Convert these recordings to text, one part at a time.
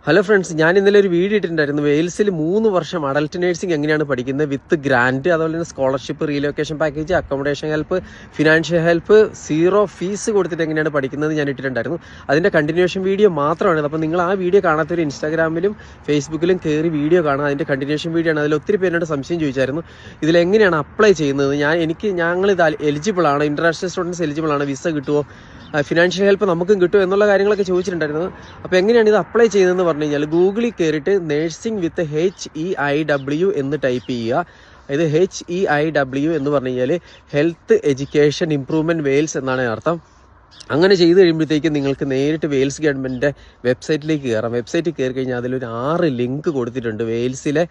Hello friends, ഞാൻ ഇന്നലെ ഒരു വീഡിയോ ഇട്ടിട്ടുണ്ടായിരുന്നു. വെയിൽസിൽ 3 വർഷം അഡൽട്ട് നഴ്സിംഗ് എങ്ങനെയാണ് പഠിക്കുന്നത് വിത്ത് ഗ്രാൻഡ്, അതുപോലെ തന്നെ scholarship, relocation package, accommodation help, financial help, 0 fees കൊടുത്തിട്ട് എങ്ങനെയാണ് പഠിക്കുന്നത് ഞാൻ ഇട്ടിട്ടുണ്ടായിരുന്നു. അതിൻ്റെ കണ്ടിന്യൂഷൻ വീഡിയോ മാത്രമാണ്. അപ്പോൾ നിങ്ങൾ ആ വീഡിയോ കാണാത്തൊരു ഇൻസ്റ്റാഗ്രാമിലും ഫേസ്ബുക്കിലും കയറി വീഡിയോ കാണാം. അതിൻ്റെ കണ്ടിന്യൂഷൻ വീഡിയോ ആണ്. അതിൽ ഒത്തിരി പേരോട് സംശയം ചോദിച്ചായിരുന്നു ഇതിലെങ്ങനെയാണ് അപ്ലൈ ചെയ്യുന്നത്. ഞങ്ങൾ ഇത് എലിജിബിൾ ആണ്, ഇന്റർനാഷണൽ സ്റ്റുഡൻസ് എലിജിബിൾ ആണ്, വിസ കിട്ടുമോ, ഫിനാൻഷ്യൽ ഹെൽപ്പ് നമുക്കും കിട്ടുമോ എന്നുള്ള കാര്യങ്ങളൊക്കെ ചോദിച്ചിട്ടുണ്ടായിരുന്നു. അപ്പോൾ എങ്ങനെയാണ് ഇത് അപ്ലൈ ചെയ്യുന്നതെന്ന് പറഞ്ഞു കഴിഞ്ഞാൽ ഗൂഗിളിൽ കയറിയിട്ട് നേഴ്സിംഗ് വിത്ത് HEIW എന്ന് ടൈപ്പ് ചെയ്യുക. ഇത് HEIW എന്ന് പറഞ്ഞു കഴിഞ്ഞാൽ ഹെൽത്ത് എഡ്യൂക്കേഷൻ ഇംപ്രൂവ്മെൻറ്റ് വെയിൽസ് എന്നാണ് അർത്ഥം. അങ്ങനെ ചെയ്ത് കഴിയുമ്പോഴത്തേക്കും നിങ്ങൾക്ക് നേരിട്ട് വെയിൽസ് ഗവൺമെൻറ്റിൻ്റെ വെബ്സൈറ്റിലേക്ക് കയറാം. വെബ്സൈറ്റിൽ കയറി കഴിഞ്ഞാൽ അതിലൊരു 6 ലിങ്ക് കൊടുത്തിട്ടുണ്ട്. വെയിൽസിലെ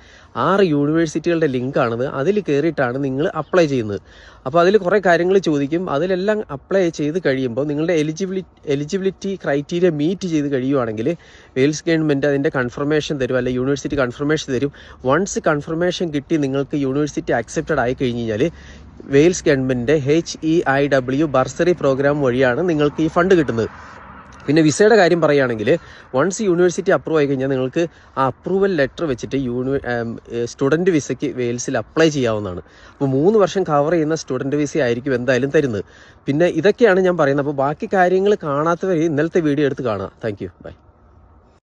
6 യൂണിവേഴ്സിറ്റികളുടെ ലിങ്കാണിത്. അതിൽ കയറിയിട്ടാണ് നിങ്ങൾ അപ്ലൈ ചെയ്യുന്നത്. അപ്പോൾ അതിൽ കുറേ കാര്യങ്ങൾ ചോദിക്കും. അതിലെല്ലാം അപ്ലൈ ചെയ്ത് കഴിയുമ്പോൾ നിങ്ങളുടെ എലിജിബിലിറ്റി ക്രൈറ്റീരിയ മീറ്റ് ചെയ്ത് കഴിയുവാണെങ്കിൽ വെയിൽസ് ഗവൺമെൻറ് അതിൻ്റെ കൺഫർമേഷൻ തരും, അല്ലെങ്കിൽ യൂണിവേഴ്സിറ്റി കൺഫർമേഷൻ തരും. വൺസ് കൺഫർമേഷൻ കിട്ടി നിങ്ങൾക്ക് യൂണിവേഴ്സിറ്റി അക്സെപ്റ്റഡ് ആയി കഴിഞ്ഞ് കഴിഞ്ഞാൽ വെയിൽസ് ഗവൺമെൻറ്റിൻ്റെ HEIW ബർസറി പ്രോഗ്രാം വഴിയാണ് നിങ്ങൾക്ക് ഈ ഫണ്ട് കിട്ടുന്നത്. പിന്നെ വിസയുടെ കാര്യം പറയുകയാണെങ്കിൽ വൺസ് യൂണിവേഴ്സിറ്റി അപ്രൂവ് ആയി കഴിഞ്ഞാൽ നിങ്ങൾക്ക് ആ അപ്രൂവൽ ലെറ്റർ വെച്ചിട്ട് സ്റ്റുഡൻറ്റ് വിസയ്ക്ക് വെയിൽസിൽ അപ്ലൈ ചെയ്യാവുന്നതാണ്. അപ്പോൾ 3 വർഷം കവർ ചെയ്യുന്ന സ്റ്റുഡൻറ്റ് വിസ ആയിരിക്കും എന്തായാലും തരുന്നത്. പിന്നെ ഇതൊക്കെയാണ് ഞാൻ പറയുന്നത്. അപ്പോൾ ബാക്കി കാര്യങ്ങൾ കാണാത്തവർ ഇന്നലത്തെ വീഡിയോ എടുത്ത് കാണുക. Thank you, by.